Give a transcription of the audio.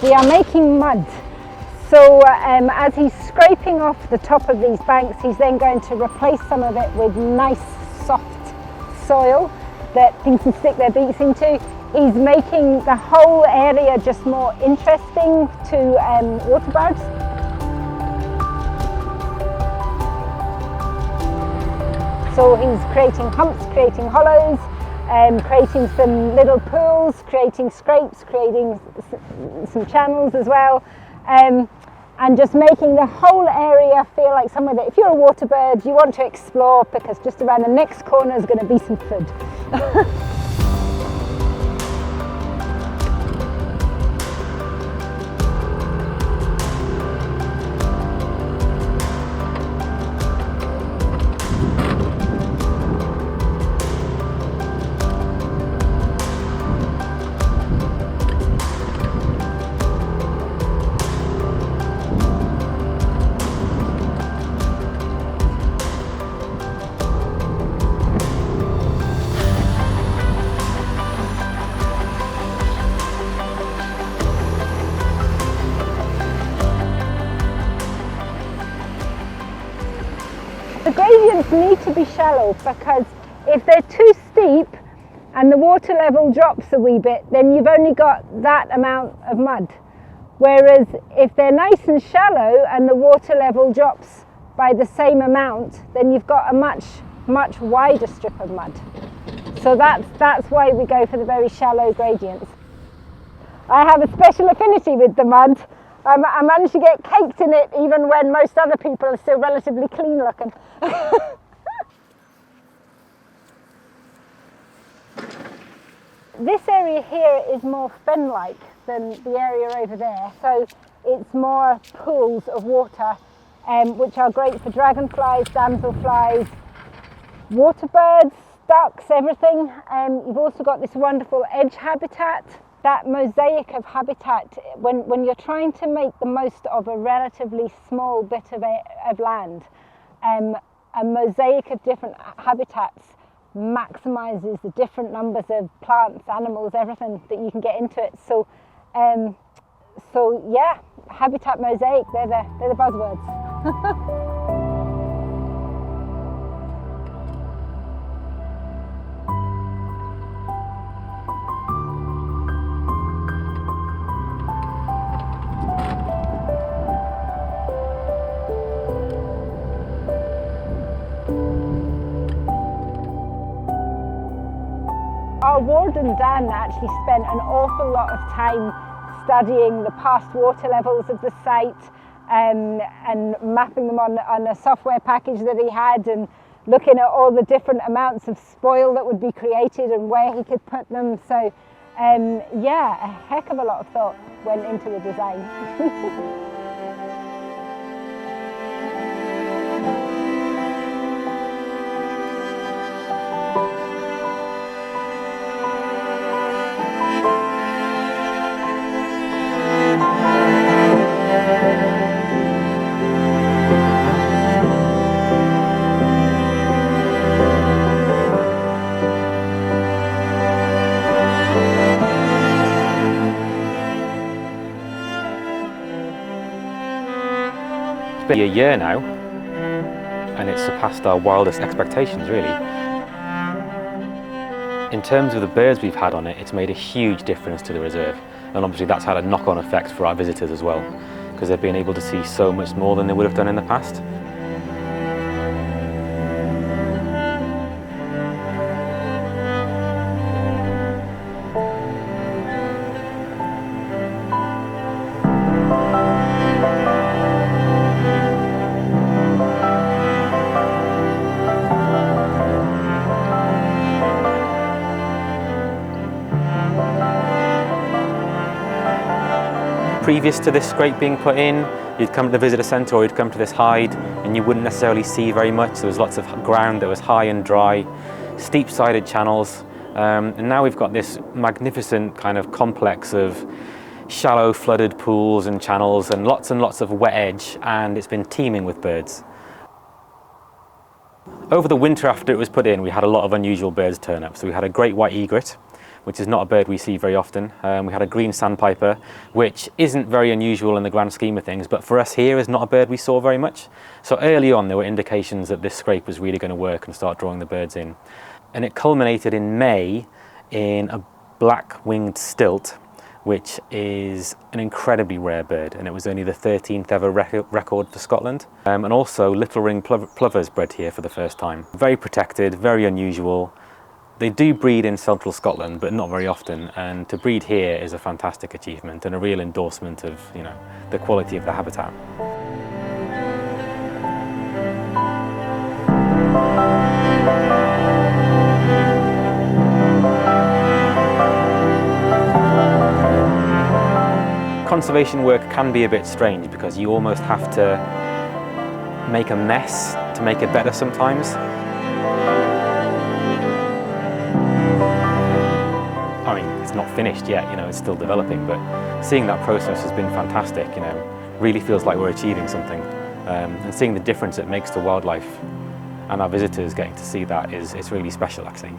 we are making mud. So as he's scraping off the top of these banks, he's then going to replace some of it with nice soft soil that things can stick their beaks into. He's making the whole area just more interesting to water birds. So he's creating humps, creating hollows, creating some little pools, creating scrapes, creating some channels as well, and just making the whole area feel like somewhere that if you're a water bird, you want to explore, because just around the next corner is going to be some food. The gradients need to be shallow, because if they're too steep and the water level drops a wee bit, then you've only got that amount of mud. Whereas if they're nice and shallow and the water level drops by the same amount, then you've got a much wider strip of mud. So that's why we go for the very shallow gradients. I have a special affinity with the mud. I managed to get caked in it even when most other people are still relatively clean looking. This area here is more fen-like than the area over there, so it's more pools of water, which are great for dragonflies, damselflies, water birds, ducks, everything. You've also got this wonderful edge habitat. That mosaic of habitat, when you're trying to make the most of a relatively small bit of land, a mosaic of different habitats maximizes the different numbers of plants, animals, everything that you can get into it. So yeah, habitat mosaic, they're the buzzwords. Our warden Dan actually spent an awful lot of time studying the past water levels of the site, and mapping them on a software package that he had, and looking at all the different amounts of spoil that would be created and where he could put them. So yeah, a heck of a lot of thought went into the design. It's been a year now, and it's surpassed our wildest expectations, really. In terms of the birds we've had on it, it's made a huge difference to the reserve, and obviously that's had a knock-on effect for our visitors as well, because they've been able to see so much more than they would have done in the past. Previous to this scrape being put in, you'd come to the visitor centre or you'd come to this hide and you wouldn't necessarily see very much. There was lots of ground that was high and dry, steep-sided channels, and now we've got this magnificent kind of complex of shallow flooded pools and channels and lots of wet edge, and it's been teeming with birds. Over the winter after it was put in, we had a lot of unusual birds turn up. So we had a great white egret, which is not a bird we see very often. We had a green sandpiper, which isn't very unusual in the grand scheme of things, but for us here is not a bird we saw very much. So early on there were indications that this scrape was really going to work and start drawing the birds in. And it culminated in May in a black-winged stilt, which is an incredibly rare bird, and it was only the 13th ever record for Scotland. And also little ring plovers bred here for the first time. Very protected, very unusual. They do breed in central Scotland, but not very often, and to breed here is a fantastic achievement and a real endorsement of, you know, the quality of the habitat. Conservation work can be a bit strange because you almost have to make a mess to make it better sometimes. I mean, it's not finished yet, you know, it's still developing, but seeing that process has been fantastic, you know, really feels like we're achieving something. And seeing the difference it makes to wildlife and our visitors getting to see that is really special, actually.